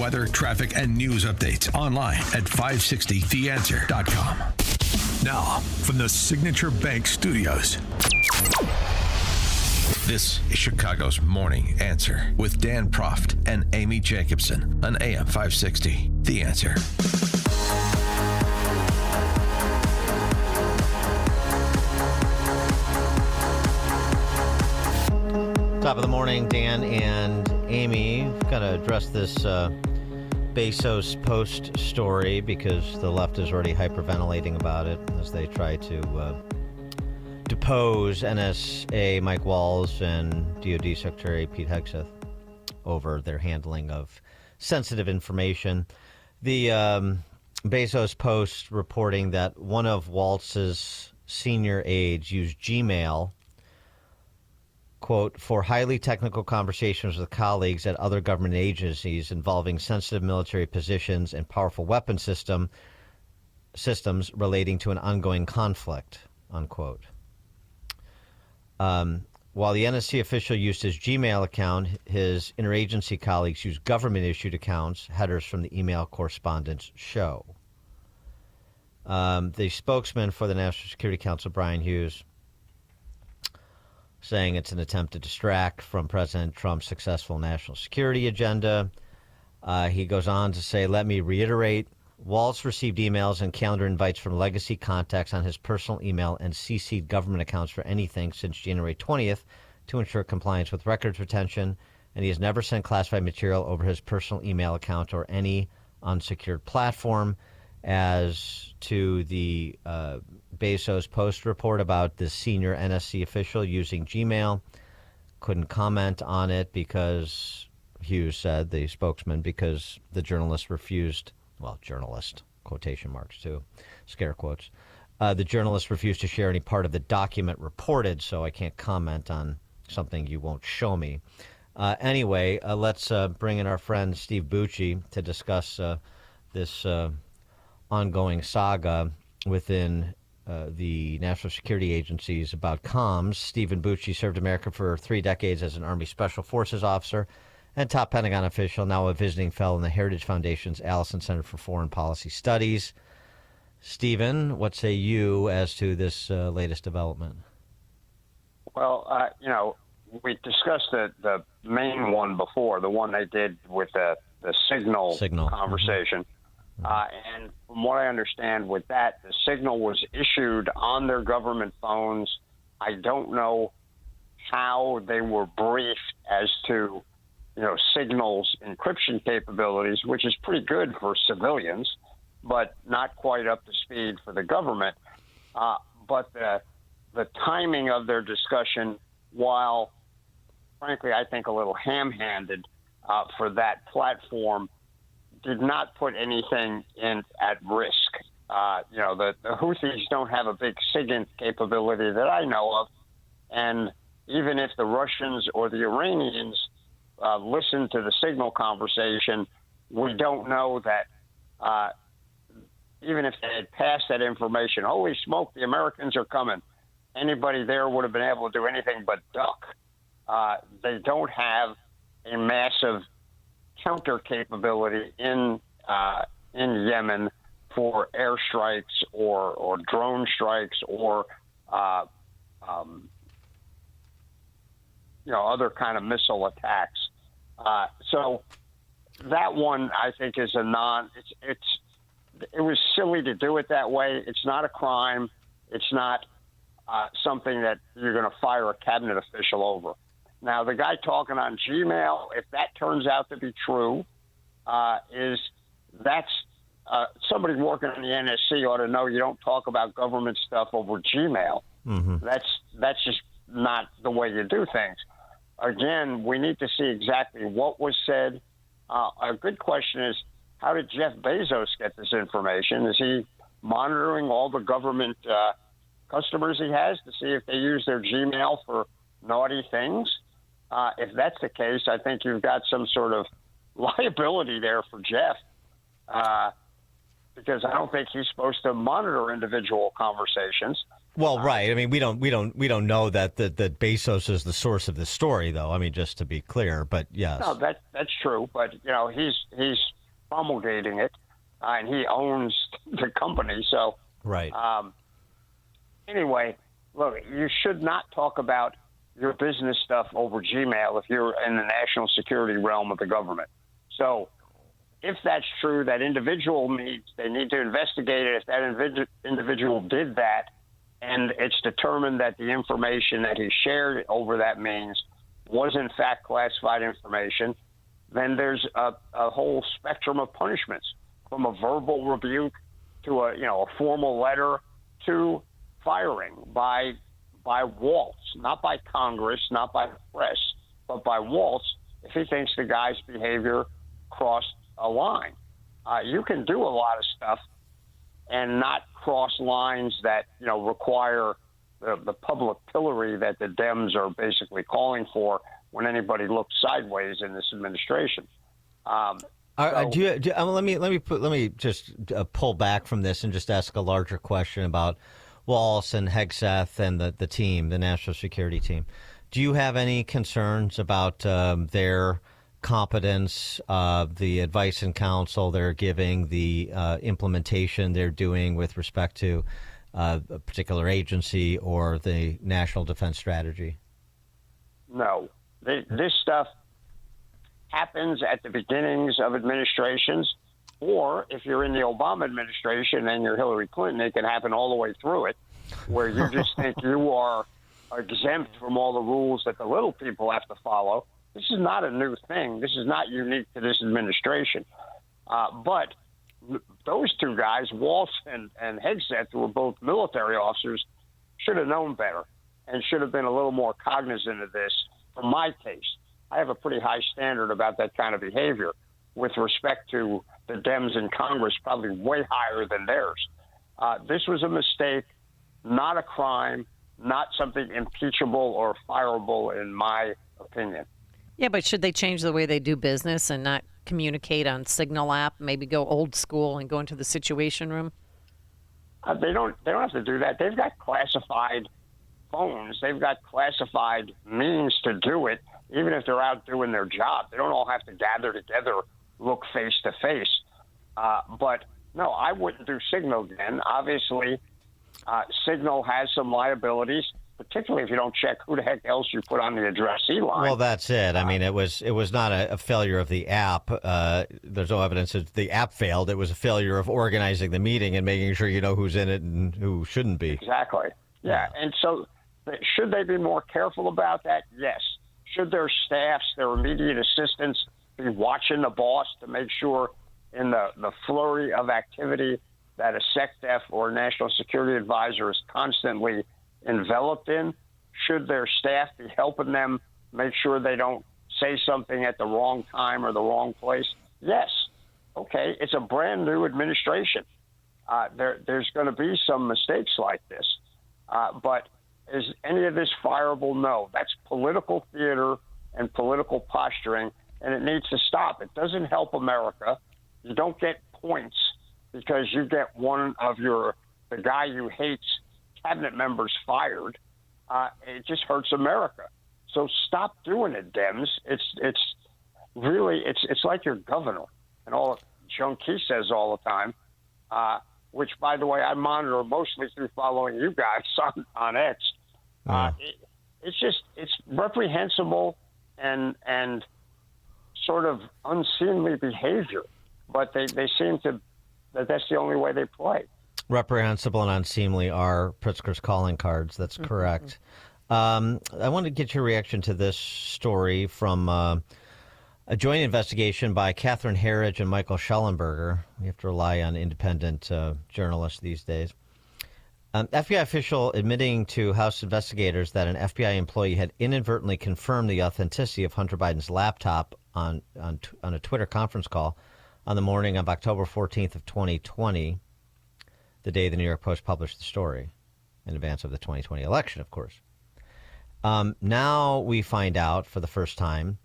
weather, traffic, and news updates online at 560theanswer.com. Now, from the Signature Bank Studios, this is Chicago's Morning Answer with Dan Proft and Amy Jacobson on AM 560. The Answer. Top of the morning, Dan and Amy. We've got to address this Bezos Post story because the left is already hyperventilating about it as they try to depose NSA Mike Walls and DoD Secretary Pete Hegseth over their handling of sensitive information. The Bezos Post reporting that one of Waltz's senior aides used Gmail, quote, for highly technical conversations with colleagues at other government agencies involving sensitive military positions and powerful weapon systems relating to an ongoing conflict, unquote. While the NSC official used his Gmail account, his interagency colleagues used government-issued accounts, headers from the email correspondence show. The spokesman for the National Security Council, Brian Hughes, saying it's an attempt to distract from President Trump's successful national security agenda. He goes on to say, let me reiterate, Waltz received emails and calendar invites from legacy contacts on his personal email and CC'd government accounts for anything since January 20th to ensure compliance with records retention, and he has never sent classified material over his personal email account or any unsecured platform. As to the Bezos Post report about the senior NSC official using Gmail, couldn't comment on it because, Hughes said, the spokesman, because the journalist refused, well, journalist, quotation marks too, scare quotes. The journalist refused to share any part of the document reported, so I can't comment on something you won't show me. Anyway, let's bring in our friend Steve Bucci to discuss this ongoing saga within the national security agencies about comms. Stephen Bucci served America for 3 decades as an Army Special Forces officer and top Pentagon official, now a visiting fellow in the Heritage Foundation's Allison Center for Foreign Policy Studies. Stephen, what say you as to this latest development? Well, we discussed the main one before, the one they did with the signal conversation. Mm-hmm. And from what I understand with that, the signal was issued on their government phones. I don't know how they were briefed as to, signals encryption capabilities, which is pretty good for civilians, but not quite up to speed for the government. But the timing of their discussion, while frankly, I think a little ham-handed for that platform, did not put anything at risk. The Houthis don't have a big SIGINT capability that I know of, and even if the Russians or the Iranians listen to the signal conversation, we don't know that even if they had passed that information, holy smoke, the Americans are coming, anybody there would have been able to do anything but duck. They don't have a massive counter capability in Yemen for airstrikes or drone strikes or other kind of missile attacks. So that one I think is it was silly to do it that way. It's not a crime. It's not something that you're going to fire a cabinet official over. Now, the guy talking on Gmail, if that turns out to be true, that's somebody working in the NSC ought to know you don't talk about government stuff over Gmail. Mm-hmm. That's just not the way you do things. Again, we need to see exactly what was said. A good question is, how did Jeff Bezos get this information? Is he monitoring all the government customers he has to see if they use their Gmail for naughty things? If that's the case, I think you've got some sort of liability there for Jeff, because I don't think he's supposed to monitor individual conversations. Well, right. I mean, we don't know that Bezos is the source of this story, though. I mean, just to be clear, but yes. No, that's true. But he's promulgating it, and he owns the company. So right. Anyway, look, you should not talk about your business stuff over Gmail if you're in the national security realm of the government. So if that's true, that individual they need to investigate it. If that individual did that, and it's determined that the information that he shared over that means was in fact classified information, then there's a whole spectrum of punishments, from a verbal rebuke to a formal letter to firing by Waltz, not by Congress, not by the press, but by Waltz if he thinks the guy's behavior crossed a line. You can do a lot of stuff and not cross lines that require the public pillory that the Dems are basically calling for when anybody looks sideways in this administration. Let me just pull back from this and just ask a larger question about Waltz and Hegseth and the team, the national security team. Do you have any concerns about their competence, the advice and counsel they're giving, the implementation they're doing with respect to a particular agency or the national defense strategy? No. This stuff happens at the beginnings of administrations, or if you're in the Obama administration and you're Hillary Clinton, it can happen all the way through it, where you just think you are exempt from all the rules that the little people have to follow. This is not a new thing. This is not unique to this administration. But those two guys, Waltz and Hegseth, who were both military officers, should have known better and should have been a little more cognizant of this. For my taste, I have a pretty high standard about that kind of behavior with respect to the Dems in Congress, probably way higher than theirs. This was a mistake, not a crime, not something impeachable or fireable, in my opinion. Yeah, but should they change the way they do business and not communicate on Signal app, maybe go old school and go into the Situation Room? They don't have to do that. They've got classified phones. They've got classified means to do it, even if they're out doing their job. They don't all have to gather together, look face to face. But no, I wouldn't do Signal again. Obviously, Signal has some liabilities, particularly if you don't check who the heck else you put on the addressee line. Well, that's it. I mean, it was not a failure of the app. There's no evidence that the app failed. It was a failure of organizing the meeting and making sure you know who's in it and who shouldn't be. Exactly. Yeah. And so should they be more careful about that? Yes. Should their staffs, their immediate assistants, be watching the boss to make sure in the flurry of activity that a SecDef or national security advisor is constantly enveloped in? Should their staff be helping them make sure they don't say something at the wrong time or the wrong place? Yes. Okay, it's a brand new administration. There's going to be some mistakes like this. But is any of this fireable? No. That's political theater and political posturing, and it needs to stop. It doesn't help America. You don't get points because you get one of the guy you hate's cabinet members fired. It just hurts America. So stop doing it, Dems. It's really like your governor and all the junk he says all the time, which, by the way, I monitor mostly through following you guys on X. It's reprehensible and sort of unseemly behavior, but they seem to that's the only way they play. Reprehensible and unseemly are Pritzker's calling cards. That's correct. I want to get your reaction to this story from a joint investigation by Catherine Herridge and Michael Schellenberger. We have to rely on independent journalists these days. FBI official admitting to House investigators that an FBI employee had inadvertently confirmed the authenticity of Hunter Biden's laptop on a Twitter conference call on the morning of October 14th of 2020, the day the New York Post published the story, in advance of the 2020 election, of course. Now we find out for the first time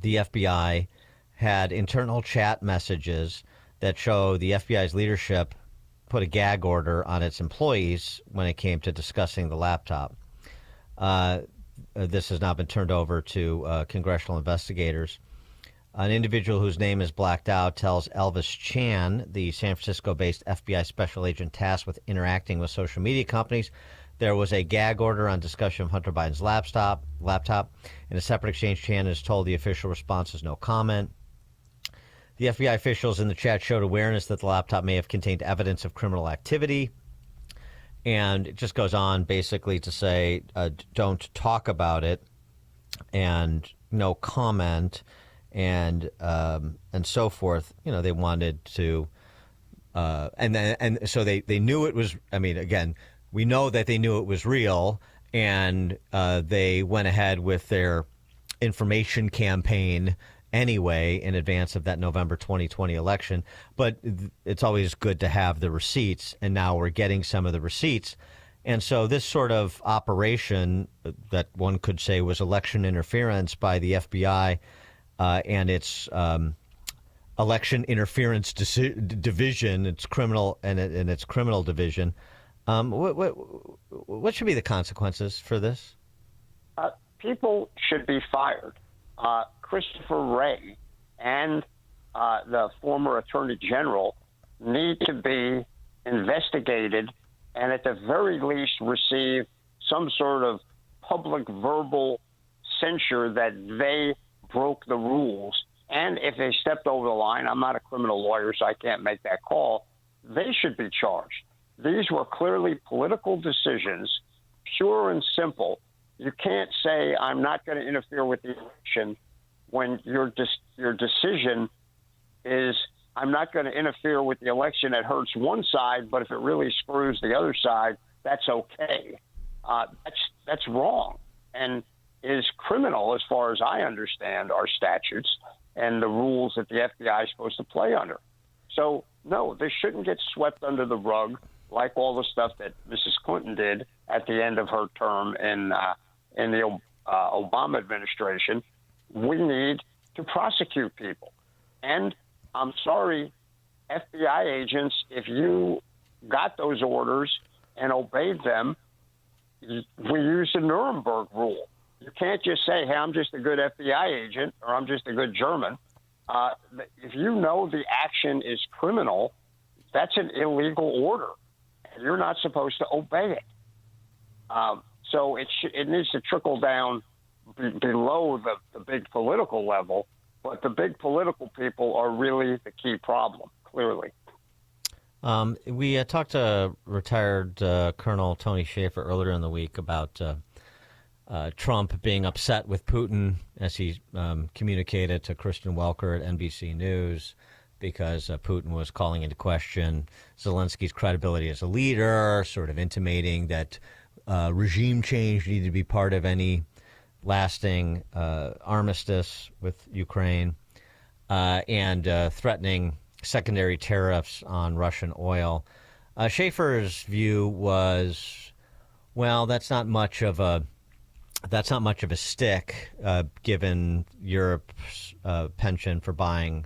the FBI had internal chat messages that show the FBI's leadership put a gag order on its employees when it came to discussing the laptop. This has now been turned over to congressional investigators. An individual whose name is blacked out tells Elvis Chan, the San Francisco-based FBI special agent tasked with interacting with social media companies, there was a gag order on discussion of Hunter Biden's laptop. In a separate exchange, Chan is told the official response is no comment. The FBI officials in the chat showed awareness that the laptop may have contained evidence of criminal activity. And it just goes on basically to say, don't talk about it and no comment and so forth. You know, they wanted to, and so they knew it was, I mean, again, we know that they knew it was real, and they went ahead with their information campaign anyway in advance of that November 2020 election. But it's always good to have the receipts, and now we're getting some of the receipts. And so this sort of operation that one could say was election interference by the FBI and its election interference division, its criminal and its criminal division. What should be the consequences for this? People should be fired. Christopher Wray and the former Attorney General need to be investigated and at the very least receive some sort of public verbal censure that they broke the rules. And if they stepped over the line, I'm not a criminal lawyer, so I can't make that call, they should be charged. These were clearly political decisions, pure and simple. You can't say, I'm not going to interfere with the election when your decision is, I'm not going to interfere with the election that hurts one side, but if it really screws the other side, that's okay. That's wrong and is criminal as far as I understand our statutes and the rules that the FBI is supposed to play under. So, no, they shouldn't get swept under the rug like all the stuff that Mrs. Clinton did at the end of her term in the Obama administration. We need to prosecute people. And I'm sorry, FBI agents, if you got those orders and obeyed them, we use the Nuremberg rule. You can't just say, hey, I'm just a good FBI agent or I'm just a good German. If you know the action is criminal, that's an illegal order. And you're not supposed to obey it. So it needs to trickle down below the big political level, but the big political people are really the key problem, clearly. We talked to retired Colonel Tony Shaffer earlier in the week about Trump being upset with Putin, as he communicated to Kristen Welker at NBC News, because Putin was calling into question Zelensky's credibility as a leader, sort of intimating that regime change needed to be part of any lasting armistice with Ukraine, and threatening secondary tariffs on Russian oil. Schaefer's view was, well, that's not much of a stick, given Europe's penchant for buying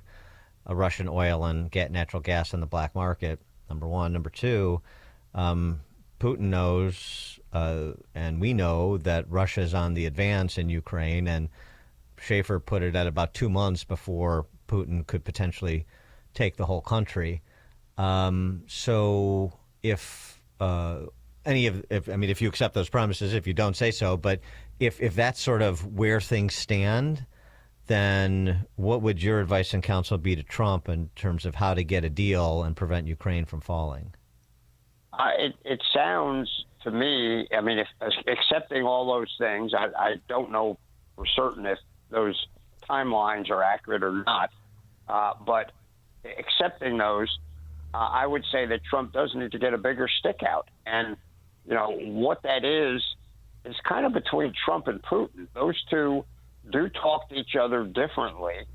Russian oil and natural gas in the black market. Number one. Number two, Putin knows, and we know, that Russia is on the advance in Ukraine, and Schaefer put it at about 2 months before Putin could potentially take the whole country. So if you accept those promises, if you don't, say so, but if that's sort of where things stand, then what would your advice and counsel be to Trump in terms of how to get a deal and prevent Ukraine from falling? It sounds to me, I mean, if accepting all those things, I don't know for certain if those timelines are accurate or not, but accepting those, I would say that Trump does need to get a bigger stick out. And, you know, what that is kind of between Trump and Putin. Those two do talk to each other differently,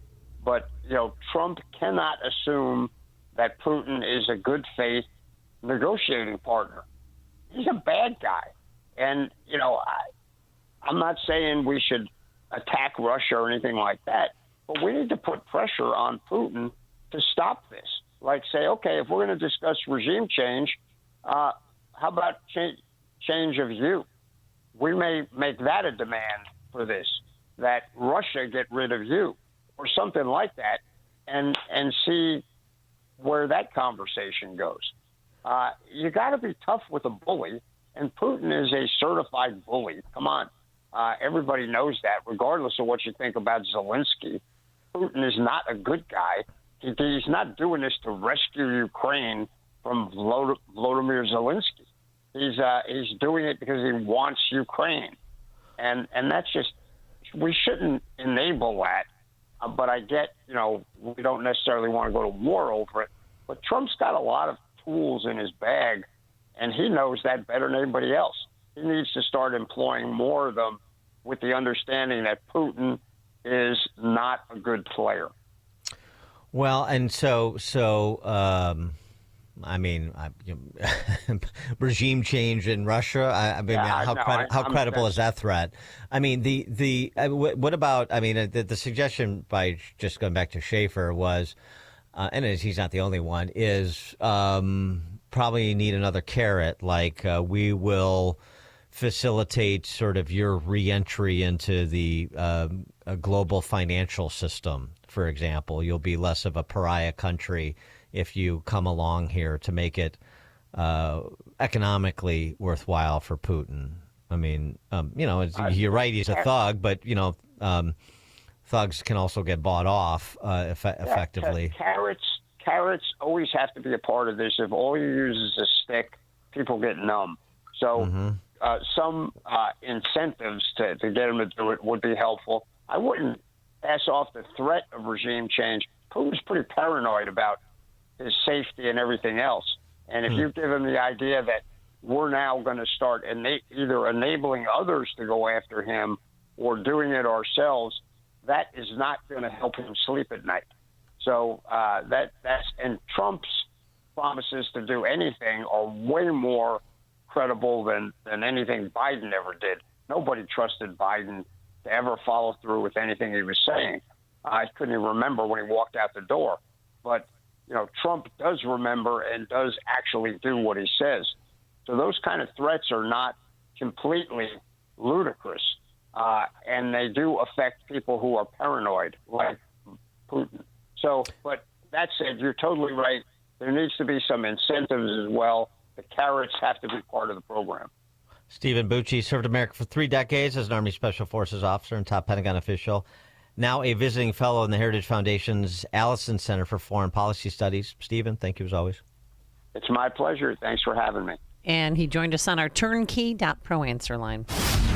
but, you know, Trump cannot assume that Putin is a good faith negotiating partner. He's a bad guy. And, you know, I'm not saying we should attack Russia or anything like that, but we need to put pressure on Putin to stop this. like say, okay, if we're going to discuss regime change, how about change of view? We may make that a demand for this, that Russia get rid of you or something like that, and see where that conversation goes. You got to be tough with a bully, and Putin is a certified bully. Come on. Everybody knows that, regardless of what you think about Zelensky. Putin is not a good guy. He's not doing this to rescue Ukraine from Volodymyr Zelensky. He's doing it because he wants Ukraine. And that's just, we shouldn't enable that. But I get, we don't necessarily want to go to war over it. But Trump's got a lot of tools in his bag, and he knows that better than anybody else. He needs to start employing more of them with the understanding that Putin is not a good player. Well, and so regime change in Russia. How credible is that threat? I mean, what about? I mean, the suggestion by just going back to Schaefer was, and he's not the only one, is probably need another carrot, like we will facilitate sort of your reentry into the global financial system, for example. You'll be less of a pariah country if you come along here to make it economically worthwhile for Putin. I mean, you're right, he's a thug, but, thugs can also get bought off effectively. Carrots always have to be a part of this. If all you use is a stick, people get numb. So some incentives to get them to do it would be helpful. I wouldn't pass off the threat of regime change. Putin's pretty paranoid about his safety and everything else. And if you give him the idea that we're now going to start either enabling others to go after him or doing it ourselves, that is not going to help him sleep at night. So and Trump's promises to do anything are way more credible than anything Biden ever did. Nobody trusted Biden to ever follow through with anything he was saying. I couldn't even remember when he walked out the door. But, Trump does remember and does actually do what he says. So those kind of threats are not completely ludicrous. And they do affect people who are paranoid, like Putin. So, but that said, you're totally right. There needs to be some incentives as well. The carrots have to be part of the program. Stephen Bucci served America for 3 decades as an Army Special Forces officer and top Pentagon official. Now a visiting fellow in the Heritage Foundation's Allison Center for Foreign Policy Studies. Stephen, thank you as always. It's my pleasure. Thanks for having me. And he joined us on our turnkey.pro answer line.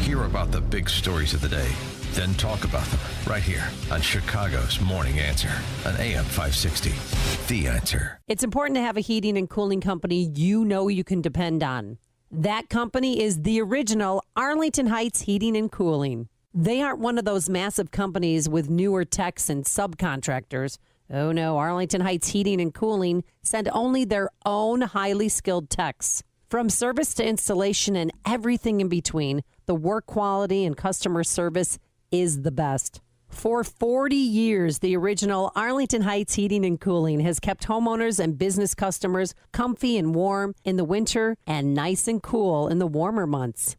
Hear about the big stories of the day, then talk about them right here on Chicago's Morning Answer on AM 560. The Answer. It's important to have a heating and cooling company you can depend on. That company is the original Arlington Heights Heating and Cooling. They aren't one of those massive companies with newer techs and subcontractors. Oh no, Arlington Heights Heating and Cooling send only their own highly skilled techs. From service to installation and everything in between, the work quality and customer service is the best. For 40 years, the original Arlington Heights Heating and Cooling has kept homeowners and business customers comfy and warm in the winter and nice and cool in the warmer months.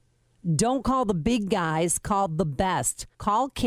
Don't call the big guys, call the best. Call Care.